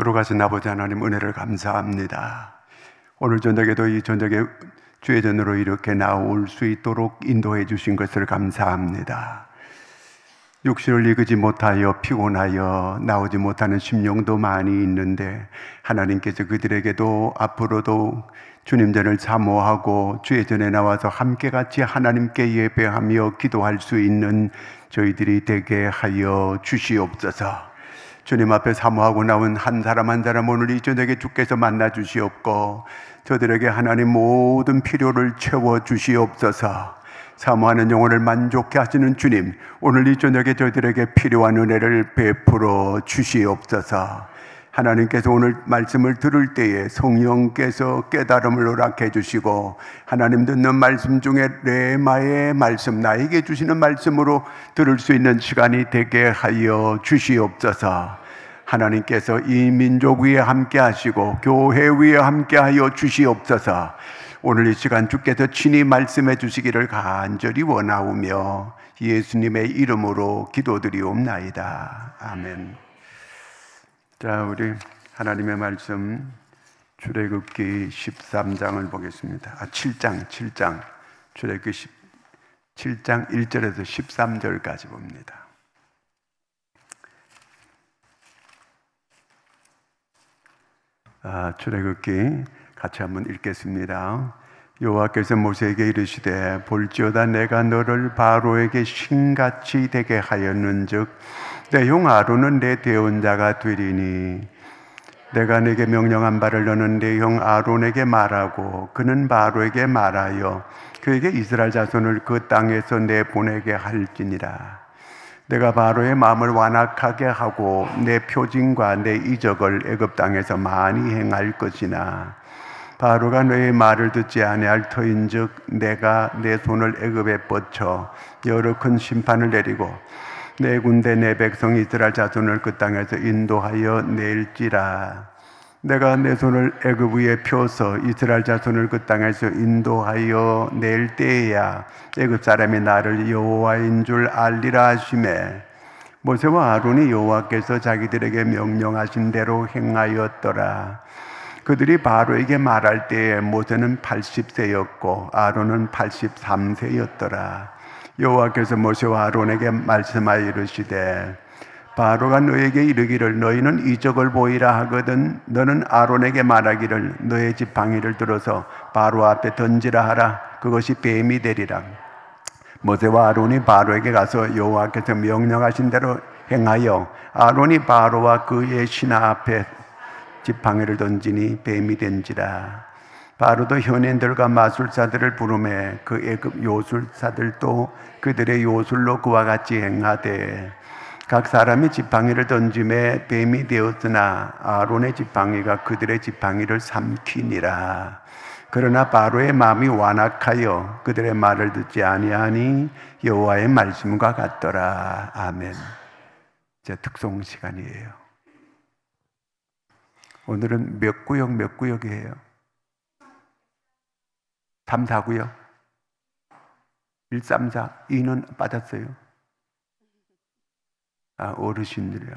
거룩하신 아버지 하나님, 은혜를 감사합니다. 오늘 저녁에도 이 저녁에 주의 전으로 이렇게 나올 수 있도록 인도해 주신 것을 감사합니다. 육신을 이기지 못하여 피곤하여 나오지 못하는 심령도 많이 있는데, 하나님께서 그들에게도 앞으로도 주님 전을 사모하고 주의 전에 나와서 함께 같이 하나님께 예배하며 기도할 수 있는 저희들이 되게 하여 주시옵소서. 주님 앞에 사모하고 나온 한 사람 한 사람 오늘 이 저녁에 주께서 만나 주시옵고, 저들에게 하나님 모든 필요를 채워 주시옵소서. 사모하는 영혼을 만족케 하시는 주님, 오늘 이 저녁에 저희들에게 필요한 은혜를 베풀어 주시옵소서. 하나님께서 오늘 말씀을 들을 때에 성령께서 깨달음을 허락해 주시고, 하나님 듣는 말씀 중에 레마의 말씀, 나에게 주시는 말씀으로 들을 수 있는 시간이 되게 하여 주시옵소서. 하나님께서 이 민족 위에 함께 하시고 교회 위에 함께 하여 주시옵소서. 오늘 이 시간 주께서 친히 말씀해 주시기를 간절히 원하오며 예수님의 이름으로 기도드리옵나이다. 아멘. 자, 우리 하나님의 말씀 출애굽기 13장을 보겠습니다. 7장 출애굽기 7장 1절에서 13절까지 봅니다. 출애굽기 같이 한번 읽겠습니다. 여호와께서 모세에게 이르시되, 볼지어다 내가 너를 바로에게 신같이 되게 하였는즉 내 형 아론은 내 대언자가 되리니, 내가 네게 명령한 바를 너는 내 형 아론에게 말하고 그는 바로에게 말하여 그에게 이스라엘 자손을 그 땅에서 내보내게 할지니라. 내가 바로의 마음을 완악하게 하고 내 표징과 내 이적을 애굽 땅에서 많이 행할 것이나, 바로가 너의 말을 듣지 아니할 터인즉 내가 내 손을 애굽에 뻗쳐 여러 큰 심판을 내리고 내 군대 내 백성 이스라엘 자손을 그 땅에서 인도하여 낼지라. 내가 내 손을 애굽 위에 펴서 이스라엘 자손을 그 땅에서 인도하여 낼 때에야 애굽 사람이 나를 여호와인 줄 알리라 하시매, 모세와 아론이 여호와께서 자기들에게 명령하신 대로 행하였더라. 그들이 바로에게 말할 때에 모세는 80세였고 아론은 83세였더라. 여호와께서 모세와 아론에게 말씀하여 이르시되, 바로가 너에게 이르기를 너희는 이적을 보이라 하거든 너는 아론에게 말하기를 너의 지팡이를 들어서 바로 앞에 던지라 하라. 그것이 뱀이 되리라. 모세와 아론이 바로에게 가서 여호와께서 명령하신 대로 행하여 아론이 바로와 그의 신하 앞에 지팡이를 던지니 뱀이 된지라. 바로도 현인들과 마술사들을 부르매 그 애굽 요술사들도 그들의 요술로 그와 같이 행하되, 각 사람이 지팡이를 던짐에 뱀이 되었으나 아론의 지팡이가 그들의 지팡이를 삼키니라. 그러나 바로의 마음이 완악하여 그들의 말을 듣지 아니하니 여호와의 말씀과 같더라. 아멘. 제 특송 시간이에요. 오늘은 몇 구역이에요? 3, 4구역? 1, 3, 4, 2는 빠졌어요. 어르신들이야.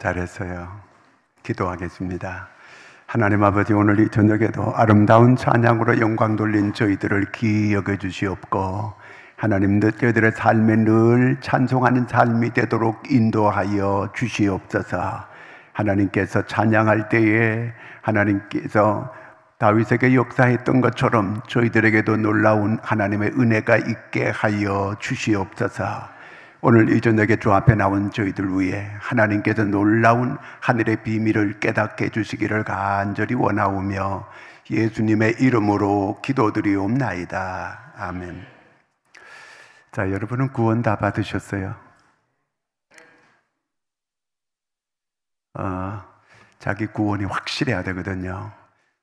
잘했어요. 기도하겠습니다. 하나님 아버지, 오늘 이 저녁에도 아름다운 찬양으로 영광 돌린 저희들을 기이 여겨 주시옵고, 하나님 저희들의 삶에 늘 찬송하는 삶이 되도록 인도하여 주시옵소서. 하나님께서 찬양할 때에 하나님께서 다윗에게 역사했던 것처럼 저희들에게도 놀라운 하나님의 은혜가 있게 하여 주시옵소서. 오늘 이 저녁에 주 앞에 나온 저희들 위해 하나님께서 놀라운 하늘의 비밀을 깨닫게 해주시기를 간절히 원하오며 예수님의 이름으로 기도드리옵나이다. 아멘. 자, 여러분은 구원 다 받으셨어요? 자기 구원이 확실해야 되거든요.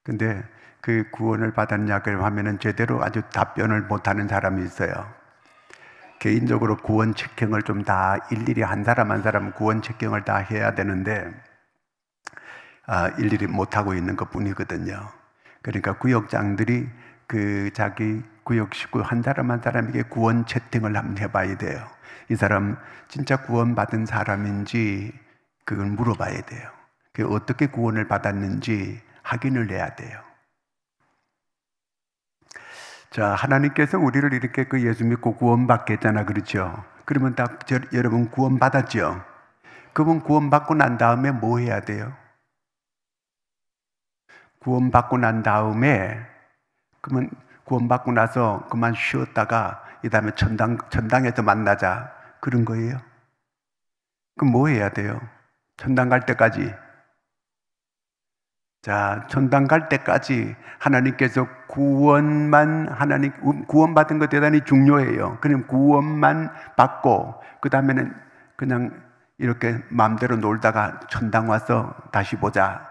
근데 그 구원을 받았냐고 하면은 제대로 아주 답변을 못하는 사람이 있어요. 개인적으로 구원 체킹을 좀 다 일일이 한 사람 한 사람 구원 체킹을 다 해야 되는데 일일이 못하고 있는 것 뿐이거든요. 그러니까 구역장들이 그 자기 구역 식구 한 사람 한 사람에게 구원 채팅을 한번 해봐야 돼요. 이 사람 진짜 구원받은 사람인지 그걸 물어봐야 돼요. 그 어떻게 구원을 받았는지 확인을 해야 돼요. 자, 하나님께서 우리를 이렇게 그 예수 믿고 구원받게 했잖아, 그렇죠? 그러면 여러분 구원받았죠? 그분 구원받고 난 다음에 뭐 해야 돼요? 구원받고 난 다음에 그러면 구원받고 나서 그만 쉬었다가 이 다음에 천당에서 만나자 그런 거예요? 그럼 뭐 해야 돼요? 천당 갈 때까지. 자, 천당 갈 때까지 하나님께서 구원받은 거 대단히 중요해요. 그럼 구원만 받고 그 다음에는 그냥 이렇게 마음대로 놀다가 천당 와서 다시 보자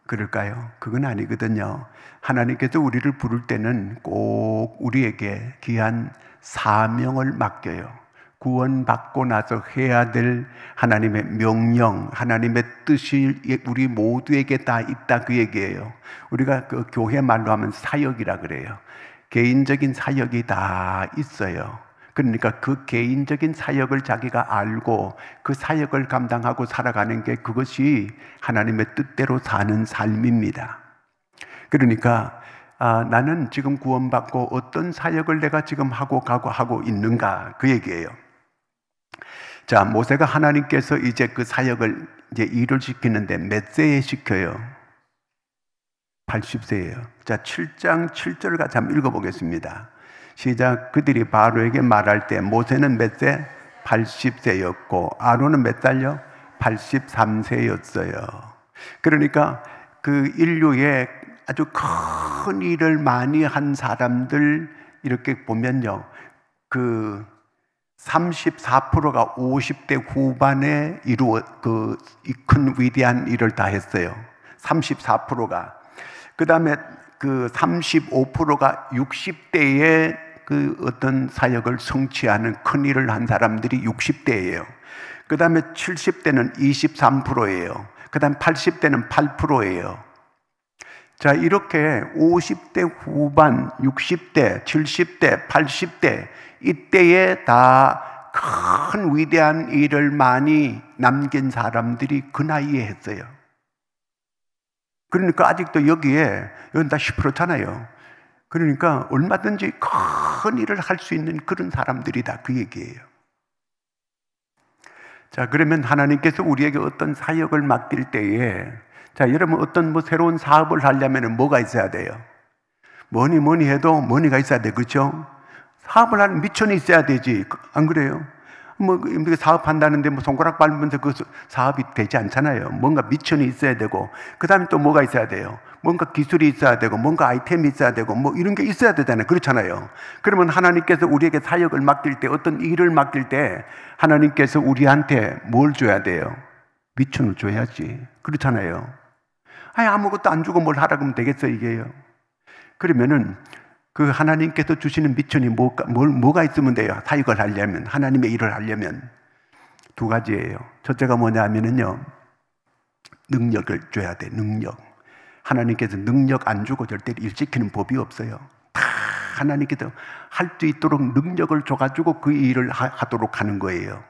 그럴까요? 그건 아니거든요. 하나님께서 우리를 부를 때는 꼭 우리에게 귀한 사명을 맡겨요. 구원받고 나서 해야 될 하나님의 명령, 하나님의 뜻이 우리 모두에게 다 있다 그 얘기예요. 우리가 그 교회 말로 하면 사역이라 그래요. 개인적인 사역이 다 있어요. 그러니까 그 개인적인 사역을 자기가 알고 그 사역을 감당하고 살아가는 게 그것이 하나님의 뜻대로 사는 삶입니다. 그러니까 나는 지금 구원받고 어떤 사역을 내가 지금 하고 있는가 그 얘기예요. 자, 모세가 하나님께서 이제 그 사역을 이제 일을 시키는데 몇 세에 시켜요? 80세예요. 자, 7장 7절 같이 한번 읽어보겠습니다. 시작. 그들이 바로에게 말할 때 모세는 몇 세? 80세였고 아론은 몇 살요? 83세였어요. 그러니까 그 인류의 아주 큰 일을 많이 한 사람들 이렇게 보면요, 그 34%가 50대 후반에 이 큰 위대한 일을 다 했어요. 34%가. 그 다음에 그 35%가 60대에 그 어떤 사역을 성취하는 큰 일을 한 사람들이 60대예요. 그 다음에 70대는 23%예요. 그 다음에 80대는 8%예요. 자, 이렇게 50대 후반, 60대, 70대, 80대 이때에 다 큰 위대한 일을 많이 남긴 사람들이 그 나이에 했어요. 그러니까 아직도 여기는 다 10%잖아요. 그러니까 얼마든지 큰 일을 할 수 있는 그런 사람들이다 그 얘기예요. 자, 그러면 하나님께서 우리에게 어떤 사역을 맡길 때에, 자, 여러분 어떤 새로운 사업을 하려면 뭐가 있어야 돼요? 뭐니 해도 머니가 있어야 돼, 그렇죠? 사업을 하는 미천이 있어야 되지, 안 그래요? 사업한다는데 손가락 밟으면서 그 사업이 되지 않잖아요. 뭔가 미천이 있어야 되고, 그 다음에 또 뭐가 있어야 돼요? 뭔가 기술이 있어야 되고, 뭔가 아이템이 있어야 되고, 뭐 이런 게 있어야 되잖아요. 그렇잖아요. 그러면 하나님께서 우리에게 사역을 맡길 때, 어떤 일을 맡길 때 하나님께서 우리한테 뭘 줘야 돼요? 미천을 줘야지. 그렇잖아요. 아무것도 안 주고 뭘 하라 그러면 되겠어, 이게요. 그러면은 그 하나님께서 주시는 미천이 뭐가 있으면 돼요? 사역을 하려면, 하나님의 일을 하려면 두 가지예요. 첫째가 뭐냐면은요, 능력을 줘야 돼. 능력. 하나님께서 능력 안 주고 절대 일 시키는 법이 없어요. 다 하나님께서 할 수 있도록 능력을 줘가지고 그 일을 하도록 하는 거예요.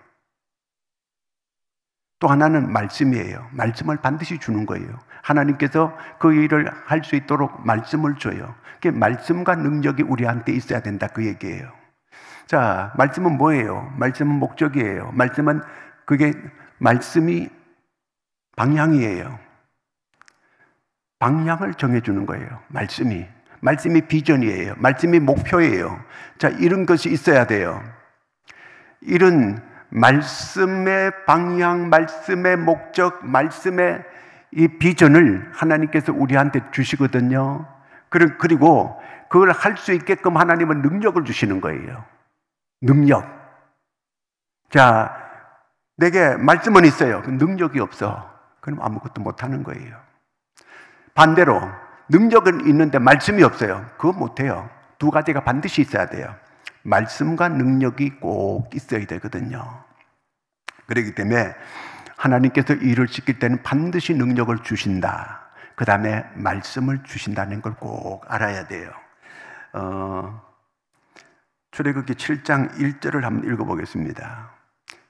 또 하나는 말씀이에요. 말씀을 반드시 주는 거예요. 하나님께서 그 일을 할 수 있도록 말씀을 줘요. 그 말씀과 능력이 우리한테 있어야 된다, 그 얘기예요. 자, 말씀은 뭐예요? 말씀은 목적이에요. 말씀이 방향이에요. 방향을 정해주는 거예요. 말씀이 비전이에요. 말씀이 목표예요. 자, 이런 것이 있어야 돼요. 이런 말씀의 방향, 말씀의 목적, 말씀의 이 비전을 하나님께서 우리한테 주시거든요. 그리고 그걸 할 수 있게끔 하나님은 능력을 주시는 거예요. 능력. 자, 내게 말씀은 있어요. 능력이 없어. 그럼 아무것도 못하는 거예요. 반대로 능력은 있는데 말씀이 없어요. 그거 못해요. 두 가지가 반드시 있어야 돼요. 말씀과 능력이 꼭 있어야 되거든요. 그렇기 때문에 하나님께서 일을 시킬 때는 반드시 능력을 주신다. 그 다음에 말씀을 주신다는 걸 꼭 알아야 돼요. 출애굽기 7장 1절을 한번 읽어보겠습니다.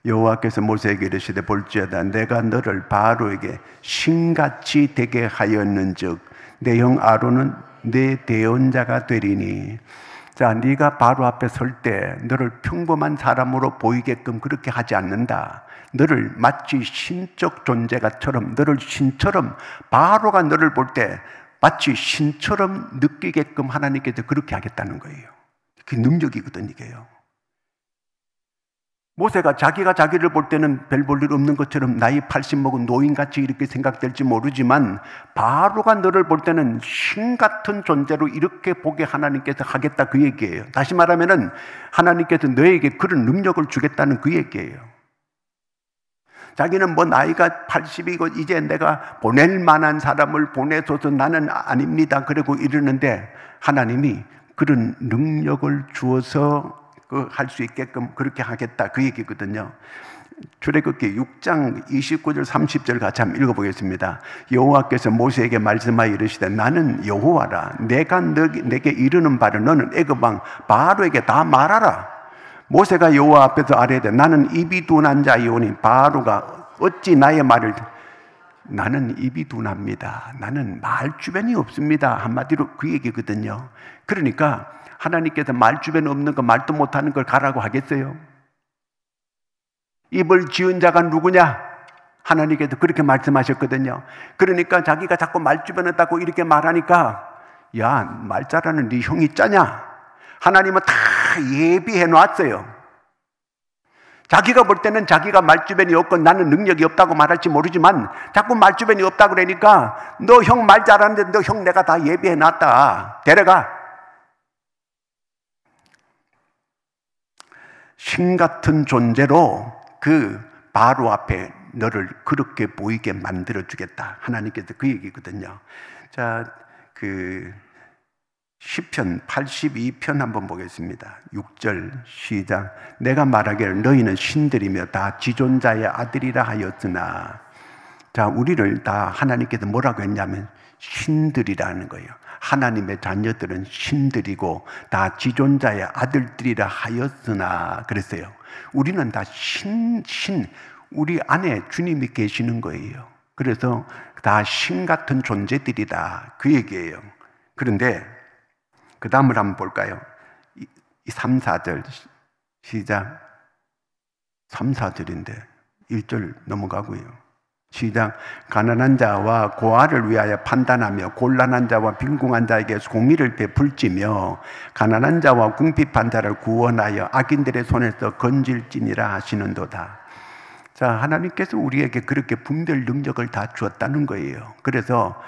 여호와께서 모세에게 이르시되 볼지어다 내가 너를 바로에게 신같이 되게 하였는즉 내 형 아론은 내 대언자가 되리니. 자, 네가 바로 앞에 설 때 너를 평범한 사람으로 보이게끔 그렇게 하지 않는다. 너를 마치 신적 존재가처럼, 너를 신처럼, 바로가 너를 볼 때 마치 신처럼 느끼게끔 하나님께서 그렇게 하겠다는 거예요. 그게 능력이거든, 이게요. 모세가 자기가 자기를 볼 때는 별 볼 일 없는 것처럼 나이 80 먹은 노인같이 이렇게 생각될지 모르지만 바로가 너를 볼 때는 신 같은 존재로 이렇게 보게 하나님께서 하겠다, 그 얘기예요. 다시 말하면은 하나님께서 너에게 그런 능력을 주겠다는 그 얘기예요. 자기는 뭐 나이가 80이고 이제 내가 보낼 만한 사람을 보내줘서 나는 아닙니다. 그러고 이러는데 하나님이 그런 능력을 주어서 할 수 있게끔 그렇게 하겠다, 그 얘기거든요. 출애굽기 6장 29절 30절 같이 한번 읽어보겠습니다. 여호와께서 모세에게 말씀하여 이르시되 나는 여호와라. 내가 내게 이르는 바를 너는 애굽 왕 바로에게 다 말하라. 모세가 여호와 앞에서 아뢰되 나는 입이 둔한 자이오니 바로가 어찌 나의 말을 나는 입이 둔합니다. 나는 말 주변이 없습니다. 한마디로 그 얘기거든요. 그러니까 하나님께서 말 주변 없는 거, 말도 못하는 걸 가라고 하겠어요? 입을 지은 자가 누구냐? 하나님께서 그렇게 말씀하셨거든요. 그러니까 자기가 자꾸 말 주변 없다고 이렇게 말하니까 야, 말 잘하는 네 형이 짜냐? 하나님은 다 예비해 놨어요. 자기가 볼 때는 자기가 말주변이 없고 나는 능력이 없다고 말할지 모르지만 자꾸 말주변이 없다고 그러니까 너 형 말 잘하는데 너 형 내가 다 예비해 놨다. 데려가. 신 같은 존재로 그 바로 앞에 너를 그렇게 보이게 만들어 주겠다. 하나님께서 그 얘기거든요. 자, 시편 82편 한번 보겠습니다. 6절 시작. 내가 말하기를 너희는 신들이며 다 지존자의 아들이라 하였으나. 자, 우리를 다 하나님께서 뭐라고 했냐면 신들이라는 거예요. 하나님의 자녀들은 신들이고 다 지존자의 아들들이라 하였으나 그랬어요. 우리는 다 우리 안에 주님이 계시는 거예요. 그래서 다 신 같은 존재들이다, 그 얘기예요. 그런데 그 다음을 한번 볼까요? 3, 4절 시작. 3, 4절인데 1절 넘어가고요. 시작. 가난한 자와 고아를 위하여 판단하며 곤란한 자와 빈궁한 자에게 공의를 베풀지며 가난한 자와 궁핍한 자를 구원하여 악인들의 손에서 건질지니라 하시는도다. 자, 하나님께서 우리에게 그렇게 분별 능력을 다 주었다는 거예요. 그래서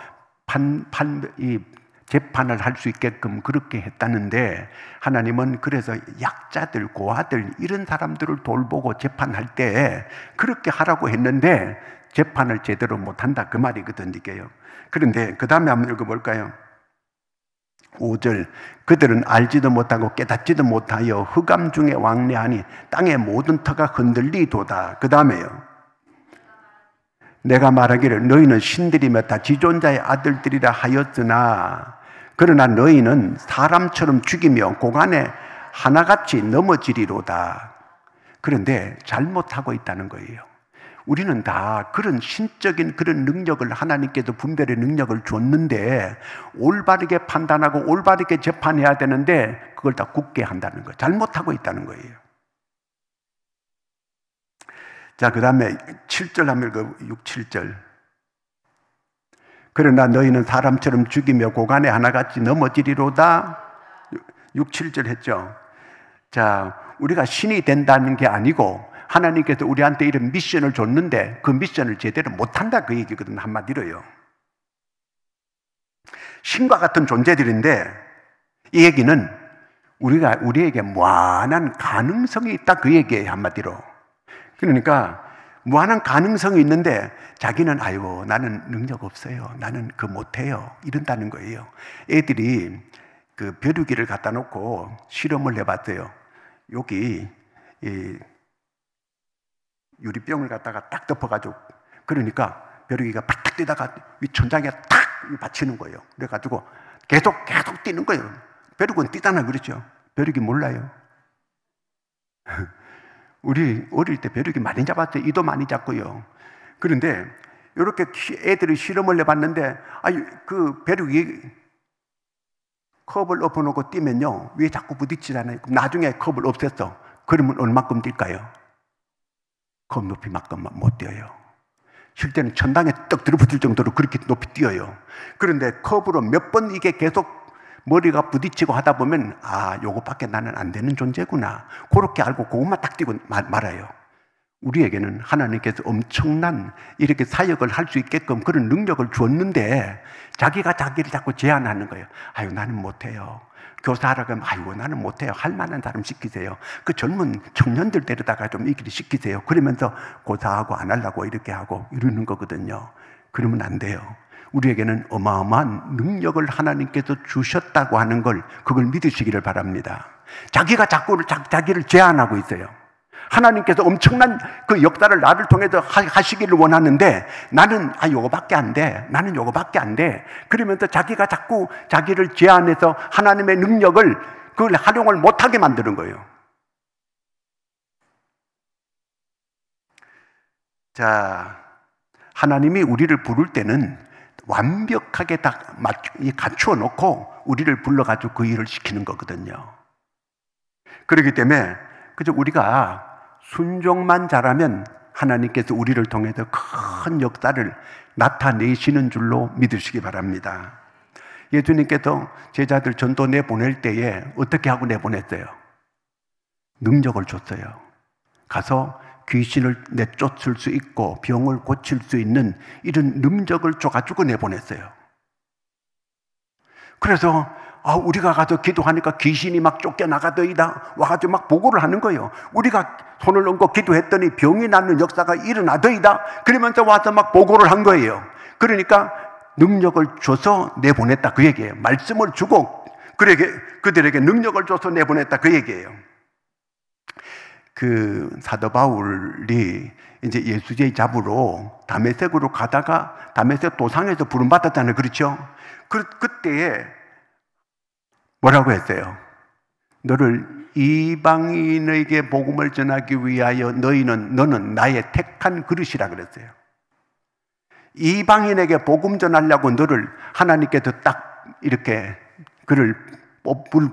재판을 할 수 있게끔 그렇게 했다는데 하나님은 그래서 약자들, 고아들 이런 사람들을 돌보고 재판할 때 그렇게 하라고 했는데 재판을 제대로 못한다, 그 말이거든요. 그런데 그 다음에 한번 읽어볼까요? 5절. 그들은 알지도 못하고 깨닫지도 못하여 흑암 중에 왕래하니 땅의 모든 터가 흔들리도다. 그 다음에요. 내가 말하기를 너희는 신들이며 다 지존자의 아들들이라 하였으나 그러나 너희는 사람처럼 죽이며 고간에 하나같이 넘어지리로다. 그런데 잘못하고 있다는 거예요. 우리는 다 그런 신적인 그런 능력을 하나님께서 분별의 능력을 줬는데 올바르게 판단하고 올바르게 재판해야 되는데 그걸 다 굳게 한다는 거예요. 잘못하고 있다는 거예요. 자, 그 다음에 7절 하면 6, 7절. 그러나 너희는 사람처럼 죽이며 고간에 하나같이 넘어지리로다. 6, 7절 했죠. 자, 우리가 신이 된다는 게 아니고 하나님께서 우리한테 이런 미션을 줬는데 그 미션을 제대로 못한다 그 얘기거든, 한마디로요. 신과 같은 존재들인데 이 얘기는 우리에게 무한한 가능성이 있다 그 얘기예요, 한마디로. 그러니까 무한한 가능성이 있는데 자기는 아이고 나는 능력 없어요, 나는 그 못해요 이런다는 거예요. 애들이 그 벼룩이를 갖다 놓고 실험을 해봤어요. 여기 이 유리병을 갖다가 딱 덮어가지고 그러니까 벼룩이가 팍팍 뛰다가 위 천장에 탁 받치는 거예요. 그래가지고 계속 뛰는 거예요. 벼룩은 뛰잖아, 그렇죠? 벼룩이 몰라요. 우리 어릴 때 벼룩이 많이 잡았어요. 이도 많이 잡고요. 그런데 이렇게 애들이 실험을 해봤는데 그 벼룩이 컵을 엎어놓고 뛰면요 위에 자꾸 부딪히잖아요. 그럼 나중에 컵을 없앴어. 그러면 얼마큼 뛸까요? 컵 높이만큼 못 뛰어요. 실제는 천당에 떡 들어붙을 정도로 그렇게 높이 뛰어요. 그런데 컵으로 몇 번 이게 계속 머리가 부딪히고 하다 보면 요거밖에 나는 안 되는 존재구나 그렇게 알고 그것만 딱 뛰고 말아요. 우리에게는 하나님께서 엄청난 이렇게 사역을 할 수 있게끔 그런 능력을 줬는데 자기가 자기를 자꾸 제한하는 거예요. 나는 못해요. 교사하라고 하면 나는 못해요. 할 만한 사람 시키세요. 그 젊은 청년들 데려다가 좀 이 길을 시키세요. 그러면서 고사하고 안 하려고 이렇게 하고 이러는 거거든요. 그러면 안 돼요. 우리에게는 어마어마한 능력을 하나님께서 주셨다고 하는 걸 그걸 믿으시기를 바랍니다. 자기가 자꾸 자기를 제한하고 있어요. 하나님께서 엄청난 그 역사를 나를 통해서 하시기를 원하는데 나는 요거밖에 안 돼. 나는 요거밖에 안 돼. 그러면서 자기가 자꾸 자기를 제한해서 하나님의 능력을 그걸 활용을 못하게 만드는 거예요. 자, 하나님이 우리를 부를 때는 완벽하게 다 갖추어 놓고 우리를 불러가지고 그 일을 시키는 거거든요. 그렇기 때문에 그저 우리가 순종만 잘하면 하나님께서 우리를 통해서 큰 역사를 나타내시는 줄로 믿으시기 바랍니다. 예수님께서 제자들 전도 내보낼 때에 어떻게 하고 내보냈어요? 능력을 줬어요. 가서 귀신을 내쫓을 수 있고 병을 고칠 수 있는 이런 능력을 줘가지고 내보냈어요. 그래서 우리가 가서 기도하니까 귀신이 막 쫓겨나가더이다 와가지고 막 보고를 하는 거예요. 우리가 손을 얹고 기도했더니 병이 낫는 역사가 일어나더이다 그러면서 와서 막 보고를 한 거예요. 그러니까 능력을 줘서 내보냈다 그 얘기예요. 말씀을 주고 그들에게 능력을 줘서 내보냈다 그 얘기예요. 그 사도 바울이 이제 예수제의 잡으러 다메섹으로 가다가 다메섹 도상에서 부름받았잖아요. 그렇죠? 그때에 뭐라고 했어요? 너를 이방인에게 복음을 전하기 위하여 너는 나의 택한 그릇이라 그랬어요. 이방인에게 복음 전하려고 너를 하나님께서 딱 이렇게 그를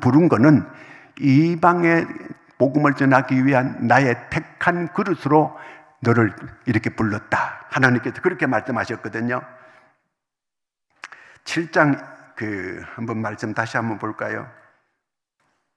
부른 거는 이방의 복음을 전하기 위한 나의 택한 그릇으로 너를 이렇게 불렀다. 하나님께서 그렇게 말씀하셨거든요. 7장 한번 말씀 다시 한번 볼까요?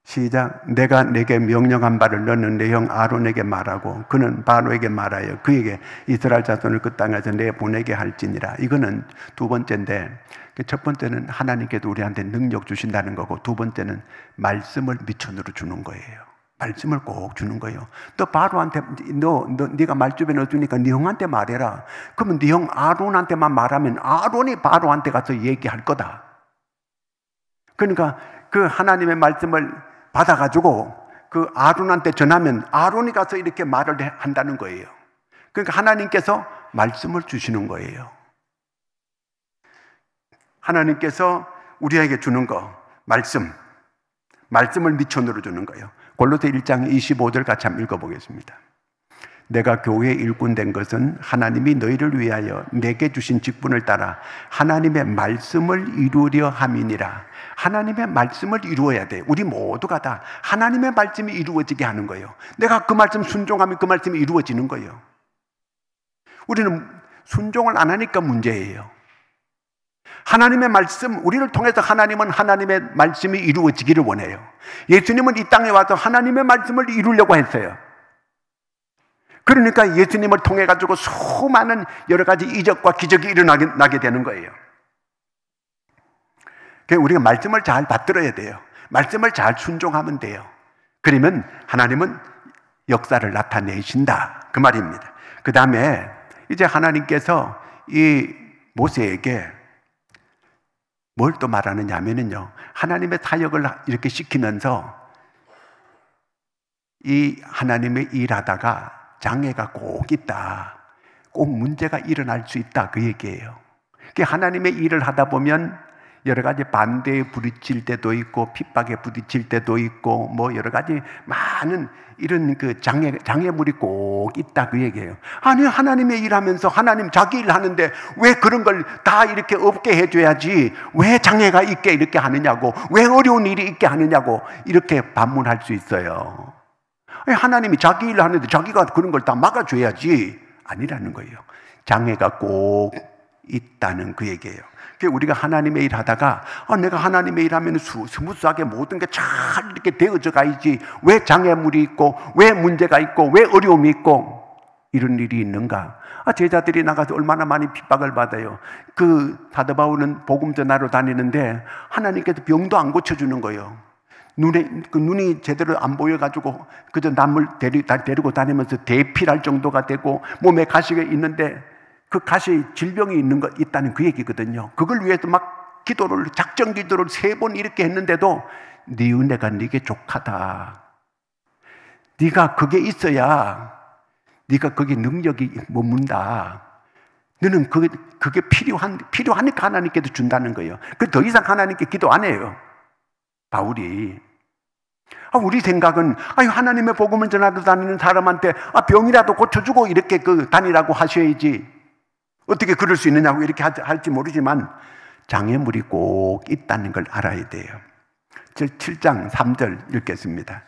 시작. 내가 내게 명령한 바를 너는 내 형 아론에게 말하고 그는 바로에게 말하여 그에게 이스라엘 자손을 그 땅에서 내보내게 할지니라. 이거는 두 번째인데 첫 번째는 하나님께서 우리한테 능력 주신다는 거고 두 번째는 말씀을 미천으로 주는 거예요. 말씀을 꼭 주는 거예요. 또 바로한테 네가 말주변에 넣어주니까 네 형한테 말해라. 그러면 네 형 아론한테만 말하면 아론이 바로한테 가서 얘기할 거다. 그러니까 그 하나님의 말씀을 받아가지고 그 아론한테 전하면 아론이 가서 이렇게 말을 한다는 거예요. 그러니까 하나님께서 말씀을 주시는 거예요. 하나님께서 우리에게 주는 거 말씀을 미천으로 주는 거예요. 골로새 1장 25절 같이 한번 읽어보겠습니다. 내가 교회의 일꾼 된 것은 하나님이 너희를 위하여 내게 주신 직분을 따라 하나님의 말씀을 이루려 함이니라. 하나님의 말씀을 이루어야 돼. 우리 모두가 다 하나님의 말씀이 이루어지게 하는 거예요. 내가 그 말씀 순종하면 그 말씀이 이루어지는 거예요. 우리는 순종을 안 하니까 문제예요. 하나님의 말씀, 우리를 통해서 하나님은 하나님의 말씀이 이루어지기를 원해요. 예수님은 이 땅에 와서 하나님의 말씀을 이루려고 했어요. 그러니까 예수님을 통해 가지고 수많은 여러 가지 이적과 기적이 일어나게 되는 거예요. 그러니까 우리가 말씀을 잘 받들어야 돼요. 말씀을 잘 순종하면 돼요. 그러면 하나님은 역사를 나타내신다, 그 말입니다. 그 다음에 이제 하나님께서 이 모세에게 뭘 또 말하느냐면요, 하나님의 사역을 이렇게 시키면서 이 하나님의 일하다가 장애가 꼭 있다, 꼭 문제가 일어날 수 있다, 그 얘기예요. 하나님의 일을 하다 보면 여러 가지 반대에 부딪힐 때도 있고 핍박에 부딪힐 때도 있고 뭐 여러 가지 많은 이런 그 장애물이 꼭 있다, 그 얘기예요. 아니, 하나님의 일하면서 하나님 자기 일 하는데 왜 그런 걸 다 이렇게 없게 해줘야지, 왜 장애가 있게 이렇게 하느냐고, 왜 어려운 일이 있게 하느냐고 이렇게 반문할 수 있어요. 하나님이 자기 일 하는데 자기가 그런 걸 다 막아줘야지, 아니라는 거예요. 장애가 꼭 있다는 그 얘기예요. 우리가 하나님의 일 하다가 내가 하나님의 일 하면 스무스하게 모든 게 잘 이렇게 되어져 가야지, 왜 장애물이 있고 왜 문제가 있고 왜 어려움이 있고 이런 일이 있는가? 제자들이 나가서 얼마나 많이 핍박을 받아요. 그 사도 바울은 복음 전하러 다니는데 하나님께서 병도 안 고쳐주는 거예요. 눈이 제대로 안 보여가지고 그저 남을 데리고 다니면서 대피할 정도가 되고 몸에 가시가 있는데 그 가시에 질병이 있다는 그 얘기거든요. 그걸 위해서 막 작정 기도를 3번 이렇게 했는데도 네 은혜가 네게 족하다. 네가 그게 있어야 네가 거기에 능력이 머문다. 너는 그게 필요하니까 하나님께도 준다는 거예요. 그 더 이상 하나님께 기도 안 해요, 바울이. 우리 생각은 하나님의 복음을 전하러 다니는 사람한테 병이라도 고쳐주고 이렇게 다니라고 하셔야지, 어떻게 그럴 수 있느냐고 이렇게 할지 모르지만 장애물이 꼭 있다는 걸 알아야 돼요. 7장 3절 읽겠습니다.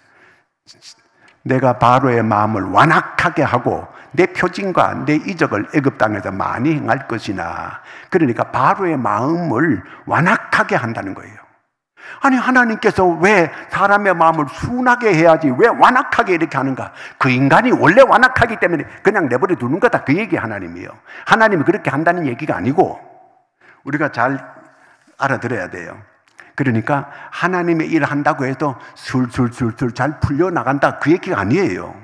내가 바로의 마음을 완악하게 하고 내 표징과 내 이적을 애굽 땅에서 많이 행할 것이나. 그러니까 바로의 마음을 완악하게 한다는 거예요. 아니, 하나님께서 왜 사람의 마음을 순하게 해야지 왜 완악하게 이렇게 하는가? 그 인간이 원래 완악하기 때문에 그냥 내버려 두는 거다, 그 얘기 하나님이요. 하나님이 그렇게 한다는 얘기가 아니고 우리가 잘 알아들어야 돼요. 그러니까 하나님의 일을 한다고 해도 술술술술 잘 풀려나간다, 그 얘기가 아니에요.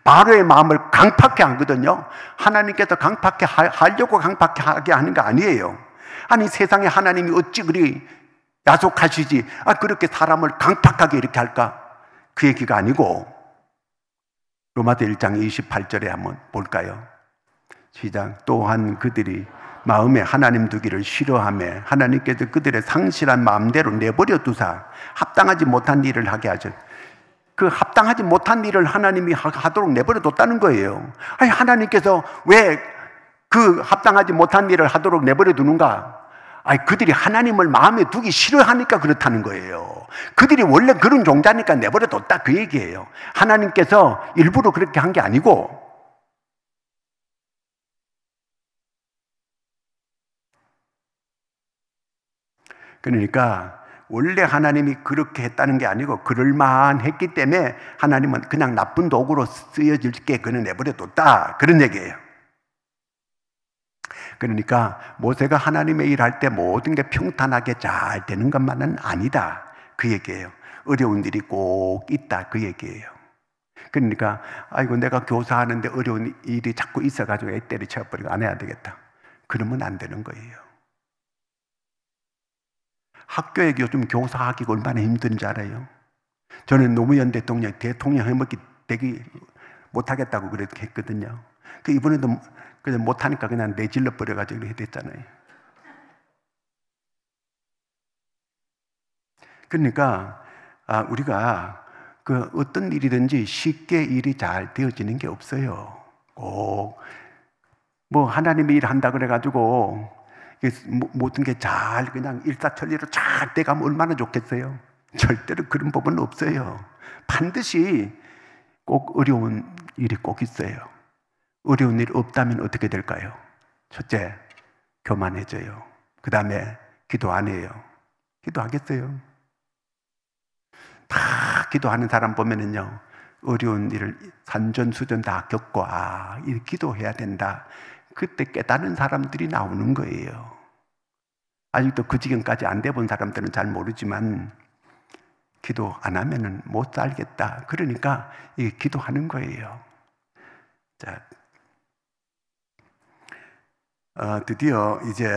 바로의 마음을 강팍해 하거든요. 하나님께서 강팍해 하려고 강팍하게 하는 거 아니에요. 아니, 세상에 하나님이 어찌 그리 야속하시지 그렇게 사람을 강팍하게 이렇게 할까? 그 얘기가 아니고 로마서 1장 28절에 한번 볼까요? 시작. 또한 그들이 마음에 하나님 두기를 싫어하며 하나님께서 그들의 상실한 마음대로 내버려 두사 합당하지 못한 일을 하게 하셨. 그 합당하지 못한 일을 하나님이 하도록 내버려 뒀다는 거예요. 아니, 하나님께서 왜 그 합당하지 못한 일을 하도록 내버려 두는가? 그들이 하나님을 마음에 두기 싫어하니까 그렇다는 거예요. 그들이 원래 그런 종자니까 내버려 뒀다, 그 얘기예요. 하나님께서 일부러 그렇게 한 게 아니고. 그러니까 원래 하나님이 그렇게 했다는 게 아니고 그럴만 했기 때문에 하나님은 그냥 나쁜 도구로 쓰여질 게 그는 내버려 뒀다, 그런 얘기예요. 그러니까 모세가 하나님의 일할 때 모든 게 평탄하게 잘 되는 것만은 아니다, 그 얘기예요. 어려운 일이 꼭 있다, 그 얘기예요. 그러니까 내가 교사하는데 어려운 일이 자꾸 있어가지고 애 때려쳐버리고 안 해야 되겠다, 그러면 안 되는 거예요. 학교에 요즘 교사하기가 얼마나 힘든지 알아요? 저는 노무현 대통령 해먹기 되기 못하겠다고 그렇게 했거든요. 이번에도 그냥 못하니까 그냥 내질러 버려가지고 이렇게 됐잖아요. 그러니까 우리가 그 어떤 일이든지 쉽게 일이 잘 되어지는 게 없어요. 꼭 뭐 하나님이 일한다 그래가지고 모든 게 잘 그냥 일사천리로 잘 돼가면 얼마나 좋겠어요. 절대로 그런 법은 없어요. 반드시 꼭 어려운 일이 꼭 있어요. 어려운 일이 없다면 어떻게 될까요? 첫째, 교만해져요. 그 다음에 기도 안 해요. 기도하겠어요? 다 기도하는 사람 보면은요, 어려운 일을 산전수전 다 겪고, 이 기도해야 된다. 그때 깨닫는 사람들이 나오는 거예요. 아직도 그 지경까지 안 돼본 사람들은 잘 모르지만, 기도 안 하면은 못 살겠다. 그러니까 이게 기도하는 거예요. 자, 드디어 이제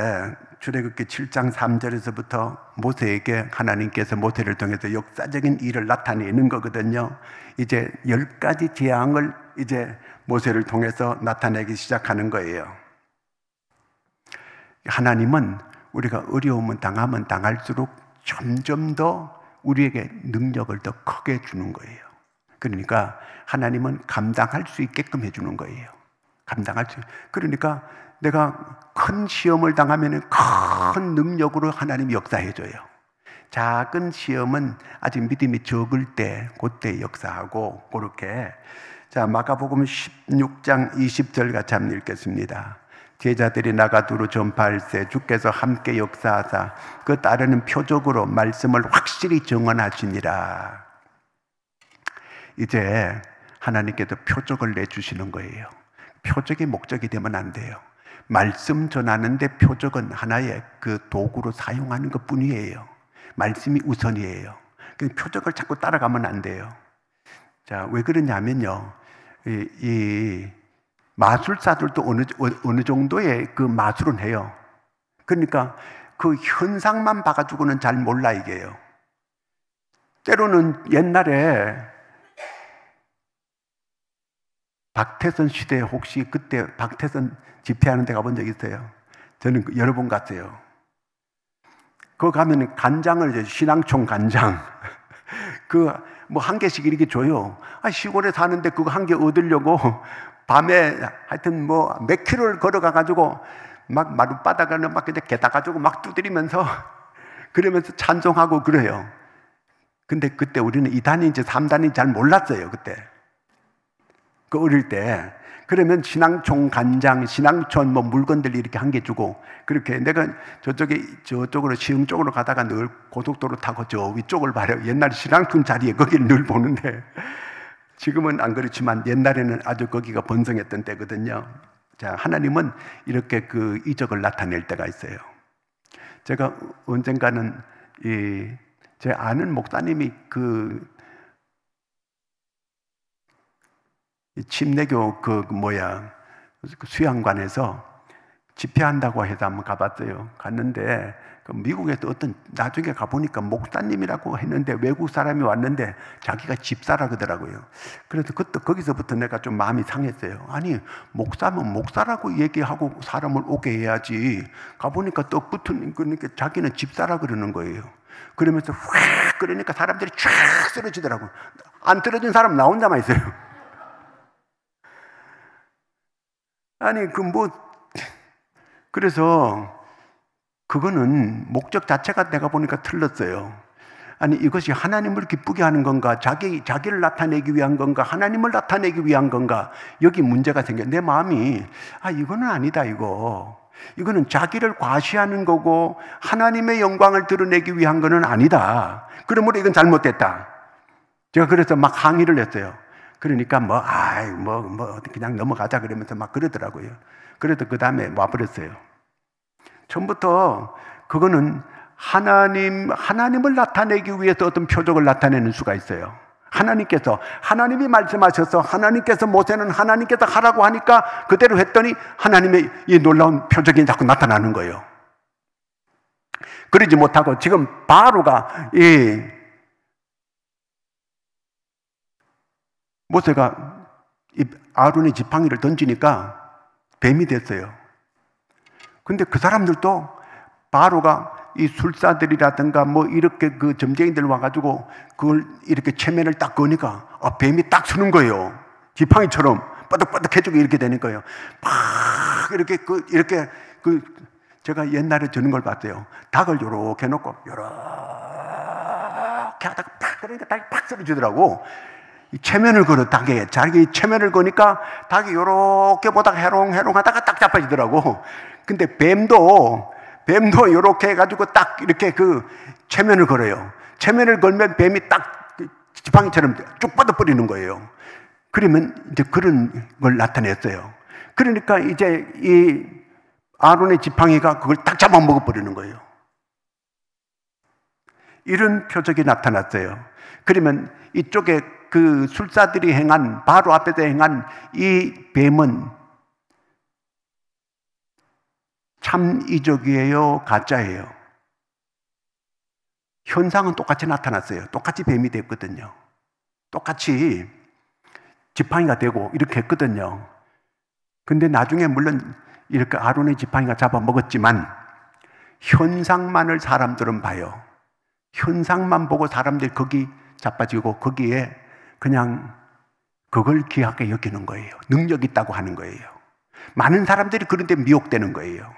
출애굽기 7장 3절에서부터 모세에게 하나님께서 모세를 통해서 역사적인 일을 나타내는 거거든요. 이제 10가지 재앙을 이제 모세를 통해서 나타내기 시작하는 거예요. 하나님은 우리가 어려움을 당하면 당할수록 점점 더 우리에게 능력을 더 크게 주는 거예요. 그러니까 하나님은 감당할 수 있게끔 해주는 거예요. 그러니까 내가 큰 시험을 당하면 큰 능력으로 하나님이 역사해줘요. 작은 시험은 아직 믿음이 적을 때 그때 역사하고 그렇게. 자, 마가복음 16장 20절 같이 한번 읽겠습니다. 제자들이 나가 두루 전파할세 주께서 함께 역사하사 그 따르는 표적으로 말씀을 확실히 증언하시니라. 이제 하나님께서 표적을 내주시는 거예요. 표적이 목적이 되면 안 돼요. 말씀 전하는데 표적은 하나의 그 도구로 사용하는 것 뿐이에요. 말씀이 우선이에요. 표적을 자꾸 따라가면 안 돼요. 자, 왜 그러냐면요, 이 마술사들도 어느 정도의 그 마술은 해요. 그러니까 그 현상만 봐가지고는 잘 몰라 이게요. 때로는 옛날에 박태선 시대에 혹시 그때 박태선 집회하는 데 가본 적 있어요? 저는 여러 번 갔어요. 그거 가면 간장을 이제 신앙총 간장 뭐 한 개씩 이렇게 줘요. 시골에 사는데 그거 한 개 얻으려고 밤에 하여튼 뭐 몇 킬로를 걸어가 가지고 막 마룻바닥을 막 그냥 게다 가지고 막 두드리면서 그러면서 찬송하고 그래요. 근데 그때 우리는 2단인지 3단인지 잘 몰랐어요. 그때 그 어릴 때. 그러면 신앙총 간장, 신앙촌 뭐 물건들 이렇게 한 개 주고, 그렇게 내가 저쪽으로 시흥 쪽으로 가다가 늘 고속도로 타고 저 위쪽을 봐요. 옛날 신앙촌 자리에 거기를 늘 보는데 지금은 안 그렇지만 옛날에는 아주 거기가 번성했던 때거든요. 자, 하나님은 이렇게 그 이적을 나타낼 때가 있어요. 제가 언젠가는 제 아는 목사님이 침례교 수양관에서 집회한다고 해서 한번 가봤어요. 갔는데 미국에서 나중에 가보니까 목사님이라고 했는데 외국 사람이 왔는데 자기가 집사라 그러더라고요. 그래서 거기서부터 내가 좀 마음이 상했어요. 아니, 목사면 목사라고 얘기하고 사람을 오게 해야지. 가보니까 또 그러니까 자기는 집사라 그러는 거예요. 그러면서 확 그러니까 사람들이 쫙 쓰러지더라고요. 안 쓰러진 사람 나 혼자만 있어요. 아니, 그래서 그거는 목적 자체가 내가 보니까 틀렸어요. 아니, 이것이 하나님을 기쁘게 하는 건가? 자기를 나타내기 위한 건가? 하나님을 나타내기 위한 건가? 여기 문제가 생겨. 내 마음이, 이거는 아니다, 이거는 자기를 과시하는 거고, 하나님의 영광을 드러내기 위한 거는 아니다. 그러므로 이건 잘못됐다. 제가 그래서 막 항의를 했어요. 그러니까 그냥 넘어가자 그러면서 막 그러더라고요. 그래도 그 다음에 와버렸어요. 처음부터 그거는 하나님을 나타내기 위해서 어떤 표적을 나타내는 수가 있어요. 하나님이 말씀하셔서 하나님께서 모세는 하나님께서 하라고 하니까 그대로 했더니 하나님의 이 놀라운 표적이 자꾸 나타나는 거예요. 그러지 못하고 지금 바로가 모세가 아론의 지팡이를 던지니까 뱀이 됐어요. 근데 그 사람들도 바로가 이 술사들이라든가 뭐 이렇게 그 점쟁이들 와가지고 그걸 이렇게 체면을 딱 거니까 뱀이 딱 서는 거예요. 지팡이처럼 뻐덕뻐덕해지고 이렇게 되는 거예요. 막 이렇게 제가 옛날에 저런 걸 봤어요. 닭을 요렇게 해놓고 요렇게 하다가 팍 그러니까 닭이 팍 쓰러지더라고. 체면을 걸어 닭에 자기 체면을 거니까 닭이 요렇게 보다가 해롱해롱 하다가 딱 잡아지더라고. 근데 뱀도 요렇게 해가지고 딱 이렇게 그 체면을 걸어요. 체면을 걸면 뱀이 딱 지팡이처럼 쭉 뻗어버리는 거예요. 그러면 이제 그런 걸 나타냈어요. 그러니까 이제 이 아론의 지팡이가 그걸 딱 잡아먹어 버리는 거예요. 이런 표적이 나타났어요. 그러면 이쪽에 그 술사들이 행한, 바로 앞에서 행한 이 뱀은 참 이적이에요, 가짜예요? 현상은 똑같이 나타났어요. 똑같이 뱀이 됐거든요. 똑같이 지팡이가 되고 이렇게 했거든요. 근데 나중에 물론 이렇게 아론의 지팡이가 잡아먹었지만 현상만을 사람들은 봐요. 현상만 보고 사람들이 거기 자빠지고 거기에 그냥 그걸 귀하게 여기는 거예요. 능력 있다고 하는 거예요. 많은 사람들이 그런 데 미혹되는 거예요.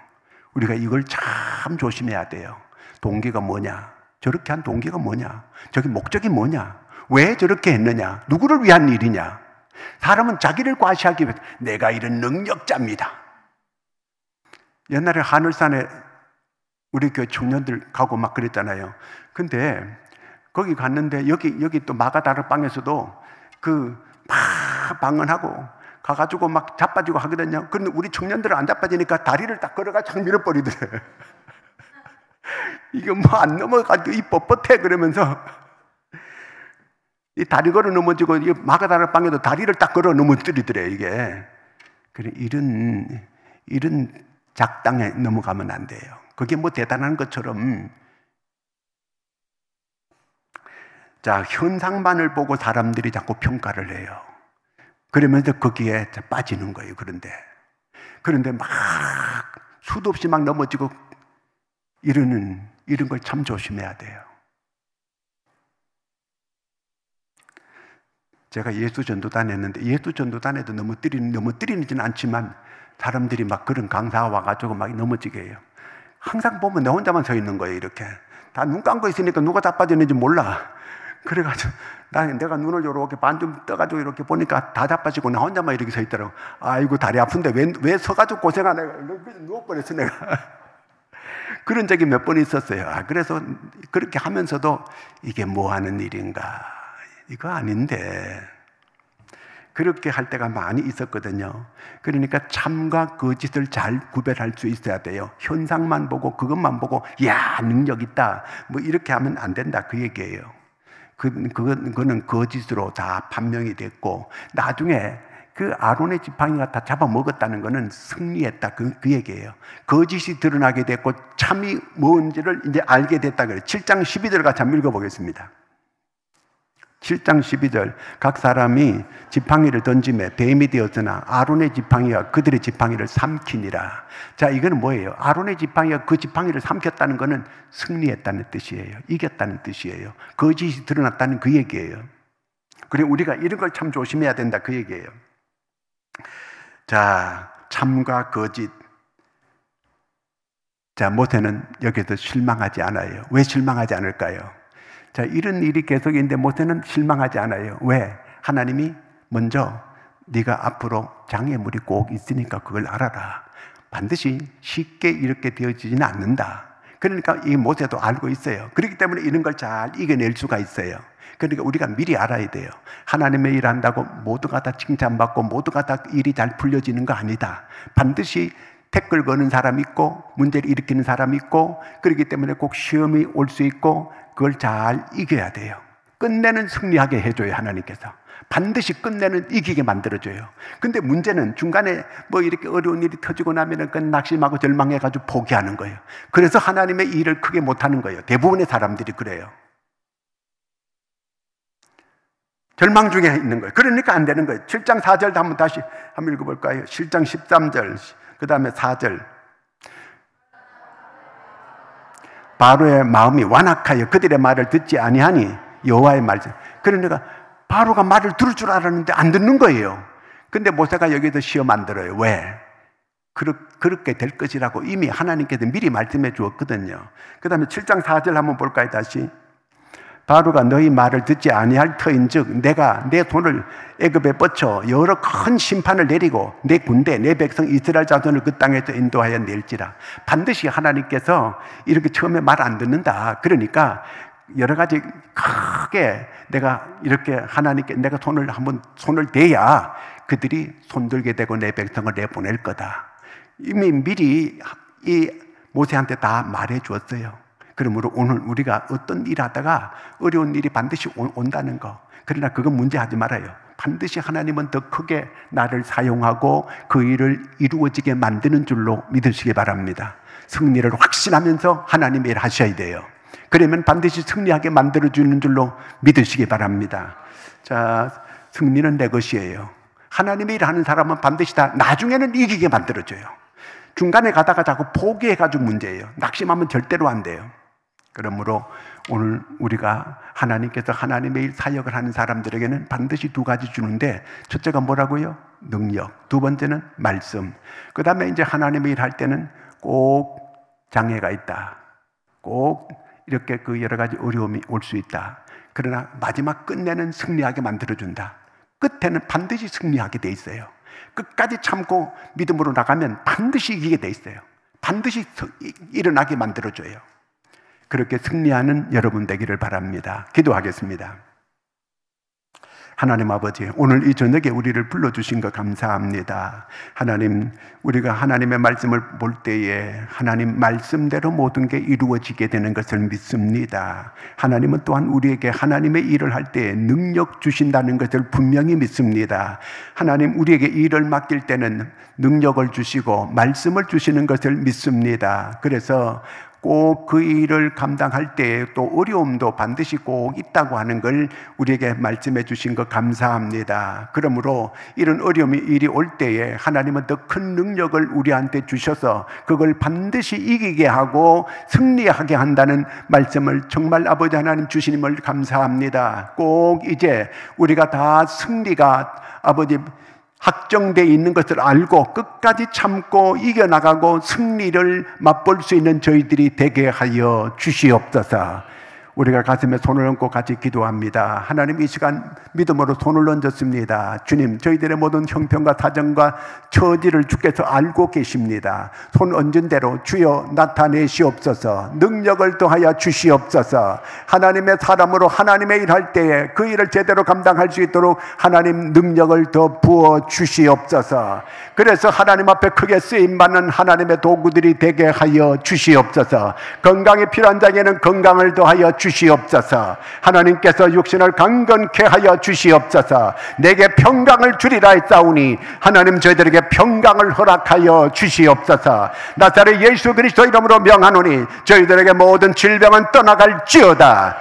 우리가 이걸 참 조심해야 돼요. 동기가 뭐냐? 저렇게 한 동기가 뭐냐? 저기 목적이 뭐냐? 왜 저렇게 했느냐? 누구를 위한 일이냐? 사람은 자기를 과시하기 위해서 내가 이런 능력자입니다. 옛날에 하늘산에 우리 교회 청년들 가고 막 그랬잖아요. 근데 거기 갔는데 여기 또 마가다르방에서도 막 방언하고 가가지고 막 자빠지고 하거든요. 그런데 우리 청년들은 안 자빠지니까 다리를 딱 걸어가지고 밀어버리더래. 이게 뭐 안 넘어가지고 이 뻣뻣해 그러면서 이 다리 걸어 넘어지고 이 마가다르방에도 다리를 딱 걸어 넘어뜨리더래 이게. 그래 이런 작당에 넘어가면 안 돼요. 그게 뭐 대단한 것처럼. 자, 현상만을 보고 사람들이 자꾸 평가를 해요. 그러면서 거기에 빠지는 거예요. 그런데 막 수도 없이 막 넘어지고 이런 걸 참 조심해야 돼요. 제가 예수 전도단 했는데 예수 전도단에도 넘어뜨리지는 않지만 사람들이 막 그런 강사 와가지고 막 넘어지게 해요. 항상 보면 내 혼자만 서 있는 거예요. 이렇게 다 눈 감고 있으니까 누가 자빠졌는지 몰라. 그래가지고 내가 눈을 이렇게 반 좀 떠가지고 이렇게 보니까 다 자빠지고 나 혼자만 이렇게 서 있더라고. 아이고 다리 아픈데 왜 서가지고 고생하네. 누워버렸어 내가. 그런 적이 몇 번 있었어요. 그래서 그렇게 하면서도 이게 뭐 하는 일인가? 이거 아닌데. 그렇게 할 때가 많이 있었거든요. 그러니까 참과 거짓을 잘 구별할 수 있어야 돼요. 현상만 보고 그것만 보고 야 능력 있다 뭐 이렇게 하면 안 된다 그 얘기예요. 그거는 거짓으로 다 판명이 됐고 나중에 그 아론의 지팡이가 다 잡아먹었다는 것은 승리했다 그 얘기예요. 거짓이 드러나게 됐고 참이 뭔지를 이제 알게 됐다 그래요. 7장 12절 같이 한번 읽어보겠습니다. 7장 12절 각 사람이 지팡이를 던짐에 뱀이 되었으나 아론의 지팡이가 그들의 지팡이를 삼키니라. 자, 이거는 뭐예요? 아론의 지팡이가 그 지팡이를 삼켰다는 것은 승리했다는 뜻이에요. 이겼다는 뜻이에요. 거짓이 드러났다는 그 얘기예요. 그리고 우리가 이런 걸 참 조심해야 된다 그 얘기예요. 자, 참과 거짓. 자, 모세는 여기서 실망하지 않아요. 왜 실망하지 않을까요? 자, 이런 일이 계속인데 모세는 실망하지 않아요. 왜? 하나님이 먼저 네가 앞으로 장애물이 꼭 있으니까 그걸 알아라. 반드시 쉽게 이렇게 되어지지는 않는다. 그러니까 이 모세도 알고 있어요. 그렇기 때문에 이런 걸 잘 이겨낼 수가 있어요. 그러니까 우리가 미리 알아야 돼요. 하나님의 일 한다고 모두가 다 칭찬받고 모두가 다 일이 잘 풀려지는 거 아니다. 반드시 댓글 거는 사람 있고 문제를 일으키는 사람 있고 그렇기 때문에 꼭 시험이 올 수 있고 그걸 잘 이겨야 돼요. 끝내는 승리하게 해줘요. 하나님께서 반드시 끝내는 이기게 만들어줘요. 근데 문제는 중간에 뭐 이렇게 어려운 일이 터지고 나면은 그 낙심하고 절망해가지고 포기하는 거예요. 그래서 하나님의 일을 크게 못하는 거예요. 대부분의 사람들이 그래요. 절망 중에 있는 거예요. 그러니까 안 되는 거예요. 7장 4절 다시 한번 읽어볼까요? 7장 13절 그 다음에 4절 바로의 마음이 완악하여 그들의 말을 듣지 아니하니 여호와의 말씀. 그러니까 바로가 말을 들을 줄 알았는데 안 듣는 거예요. 근데 모세가 여기서 시험 안 들어요. 왜? 그렇게 될 것이라고 이미 하나님께서 미리 말씀해 주었거든요. 그 다음에 7장 4절 한번 볼까요? 다시. 바로가 너희 말을 듣지 아니할 터인즉 내가 내 손을 애굽에 뻗쳐 여러 큰 심판을 내리고 내 군대 내 백성 이스라엘 자손을 그 땅에서 인도하여 낼지라. 반드시 하나님께서 이렇게 처음에 말 안 듣는다. 그러니까 여러 가지 크게 내가 이렇게 하나님께 내가 손을 대야 그들이 손들게 되고 내 백성을 내보낼 거다. 이미 미리 이 모세한테 다 말해 주었어요. 그러므로 오늘 우리가 어떤 일 하다가 어려운 일이 반드시 온다는 거. 그러나 그건 문제하지 말아요. 반드시 하나님은 더 크게 나를 사용하고 그 일을 이루어지게 만드는 줄로 믿으시기 바랍니다. 승리를 확신하면서 하나님의 일을 하셔야 돼요. 그러면 반드시 승리하게 만들어주는 줄로 믿으시기 바랍니다. 자, 승리는 내 것이에요. 하나님의 일을 하는 사람은 반드시 다 나중에는 이기게 만들어줘요. 중간에 가다가 자꾸 포기해가지고 문제예요. 낙심하면 절대로 안 돼요. 그러므로 오늘 우리가 하나님께서 하나님의 일 사역을 하는 사람들에게는 반드시 두 가지 주는데, 첫째가 뭐라고요? 능력. 두 번째는 말씀. 그 다음에 이제 하나님의 일 할 때는 꼭 장애가 있다. 꼭 이렇게 그 여러 가지 어려움이 올 수 있다. 그러나 마지막 끝내는 승리하게 만들어준다. 끝에는 반드시 승리하게 돼 있어요. 끝까지 참고 믿음으로 나가면 반드시 이기게 돼 있어요. 반드시 일어나게 만들어줘요. 그렇게 승리하는 여러분 되기를 바랍니다. 기도하겠습니다. 하나님 아버지, 오늘 이 저녁에 우리를 불러주신 것 감사합니다. 하나님, 우리가 하나님의 말씀을 볼 때에 하나님 말씀대로 모든 게 이루어지게 되는 것을 믿습니다. 하나님은 또한 우리에게 하나님의 일을 할 때에 능력 주신다는 것을 분명히 믿습니다. 하나님, 우리에게 일을 맡길 때는 능력을 주시고 말씀을 주시는 것을 믿습니다. 그래서 꼭 그 일을 감당할 때 또 어려움도 반드시 꼭 있다고 하는 걸 우리에게 말씀해 주신 것 감사합니다. 그러므로 이런 일이 올 때에 하나님은 더 큰 능력을 우리한테 주셔서 그걸 반드시 이기게 하고 승리하게 한다는 말씀을 정말 아버지 하나님 주시님을 감사합니다. 꼭 이제 우리가 다 승리가 아버지 확정되어 있는 것을 알고 끝까지 참고 이겨나가고 승리를 맛볼 수 있는 저희들이 되게 하여 주시옵소서. 우리가 가슴에 손을 얹고 같이 기도합니다. 하나님, 이 시간 믿음으로 손을 얹었습니다. 주님, 저희들의 모든 형편과 사정과 처지를 주께서 알고 계십니다. 손 얹은 대로 주여 나타내시옵소서. 능력을 더하여 주시옵소서. 하나님의 사람으로 하나님의 일할 때에 그 일을 제대로 감당할 수 있도록 하나님 능력을 더 부어 주시옵소서. 그래서 하나님 앞에 크게 쓰임받는 하나님의 도구들이 되게 하여 주시옵소서. 건강이 필요한 자에게는 건강을 더하여 주시옵소서. 하나님께서 육신을 강건케 하여 주시옵소서. 내게 평강을 주리라 했사오니 하나님 저희들에게 평강을 허락하여 주시옵소서. 나사렛 예수 그리스도 이름으로 명하노니 저희들에게 모든 질병은 떠나갈지어다.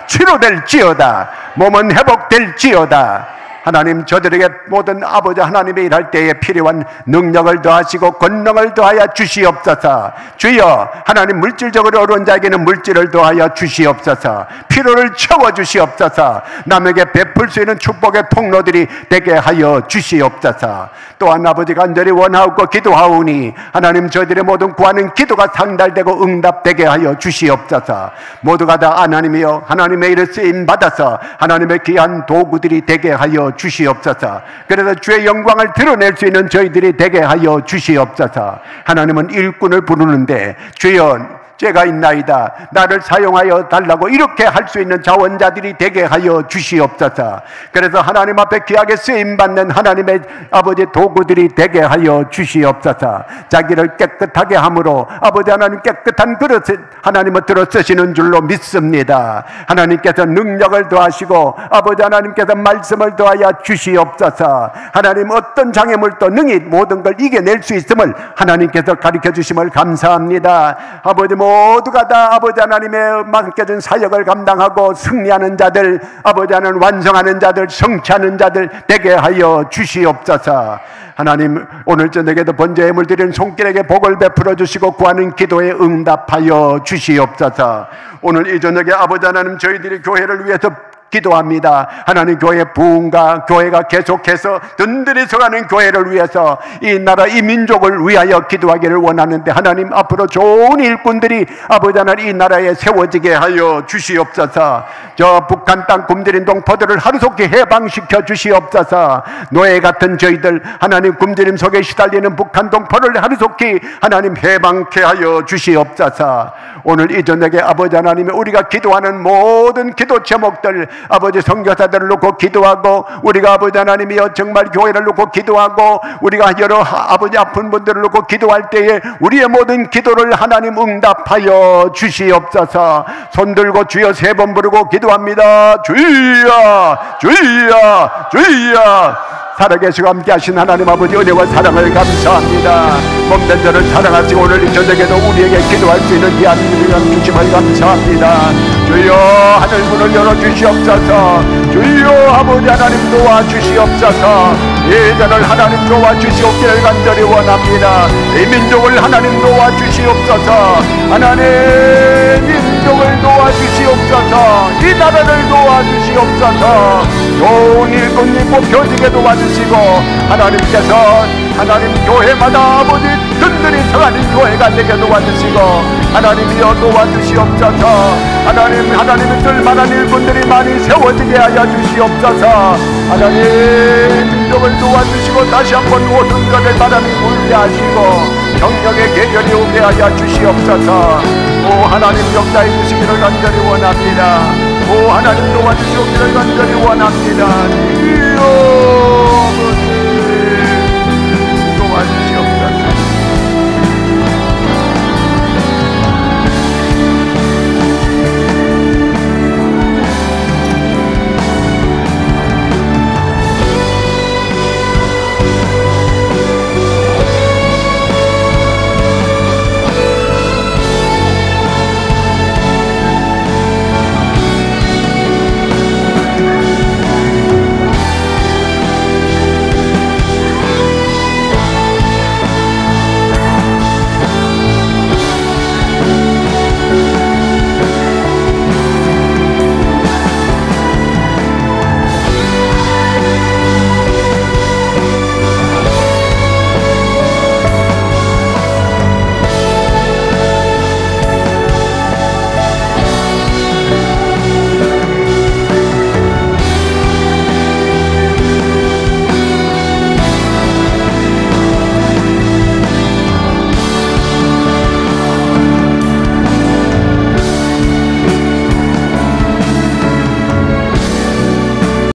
치료될지어다. 몸은 회복될지어다. 하나님, 저들에게 모든 아버지 하나님의 일할 때에 필요한 능력을 더하시고 권능을 더하여 주시옵소서. 주여, 하나님, 물질적으로 어려운 자에게는 물질을 더하여 주시옵소서. 필요를 채워주시옵소서. 남에게 베풀 수 있는 축복의 통로들이 되게 하여 주시옵소서. 또한 아버지 간절히 원하옵고 기도하오니 하나님, 저희들의 모든 구하는 기도가 상달되고 응답되게 하여 주시옵소서. 모두가 다 하나님이여 하나님의 일을 쓰임받아서 하나님의 귀한 도구들이 되게 하여 주시옵소서. 그래서 주의 영광을 드러낼 수 있는 저희들이 되게 하여 주시옵소서. 하나님은 일꾼을 부르는데 주여 죄가 있나이다, 나를 사용하여 달라고 이렇게 할 수 있는 자원자들이 되게 하여 주시옵소서. 그래서 하나님 앞에 귀하게 쓰임받는 하나님의 아버지 도구들이 되게 하여 주시옵소서. 자기를 깨끗하게 함으로 아버지 하나님 깨끗한 그릇을 하나님을 들어 쓰시는 줄로 믿습니다. 하나님께서 능력을 더하시고 아버지 하나님께서 말씀을 더하여 주시옵소서. 하나님, 어떤 장애물도 능히 모든 걸 이겨낼 수 있음을 하나님께서 가르쳐 주심을 감사합니다. 아버지 모두가 다 아버지 하나님의 맡겨진 사역을 감당하고 승리하는 자들, 아버지 하나님 완성하는 자들, 성취하는 자들 되게 하여 주시옵소서. 하나님, 오늘 저녁에도 번제 예물 드리는 손길에게 복을 베풀어 주시고 구하는 기도에 응답하여 주시옵소서. 오늘 이 저녁에 아버지 하나님, 저희들이 교회를 위해서 기도합니다. 하나님, 교회 부흥과 교회가 계속해서 든든히 서가는 교회를 위해서 이 나라 이 민족을 위하여 기도하기를 원하는데, 하나님 앞으로 좋은 일꾼들이 아버지 하나님 이 나라에 세워지게 하여 주시옵소서. 저 북한 땅 굶주린 동포들을 하루속히 해방시켜 주시옵소서. 노예 같은 저희들, 하나님 굶주림 속에 시달리는 북한 동포를 하루속히 하나님 해방케 하여 주시옵소서. 오늘 이 저녁에 아버지 하나님, 우리가 기도하는 모든 기도 제목들, 아버지 선교사들을 놓고 기도하고, 우리가 아버지 하나님이여 정말 교회를 놓고 기도하고, 우리가 여러 아버지 아픈 분들을 놓고 기도할 때에 우리의 모든 기도를 하나님 응답하여 주시옵소서. 손들고 주여 3번 부르고 기도합니다. 주여 주여 주여. 살아계시고 함께 하신 하나님 아버지 은혜와 사랑을 감사합니다. 몸된 자를 사랑하시고 오늘 이 저녁에도 우리에게 기도할 수 있는 귀한 은혜를 주심을 감사합니다. 주여 하늘 문을 열어주시옵소서. 주여 아버지 하나님 도와주시옵소서. 이 자를 하나님 도와주시옵기를 간절히 원합니다. 이 민족을 하나님 도와주시옵소서. 하나님 민족을 도와주시옵소서. 이 나라를 도와주시옵소서. 좋은 일꾼 있고 교직에 도와주시고, 하나님께서 하나님 교회마다 아버지 든든히 서가는 교회가 되게 도와주시고, 하나님이여 도와주시옵소서. 하나님이 쓸만한 일꾼들이 많이 세워지게 하여 주시옵소서. 하나님 민족을 도와주시고 다시 한번 모든 것을 바람이 불게 하시고 경력의 계절이 오게 하여 주시옵소서. 오 하나님 역사해 주시기를 간절히 원합니다. 오 하나님 도와주시옵기를 간절히 원합니다. 주여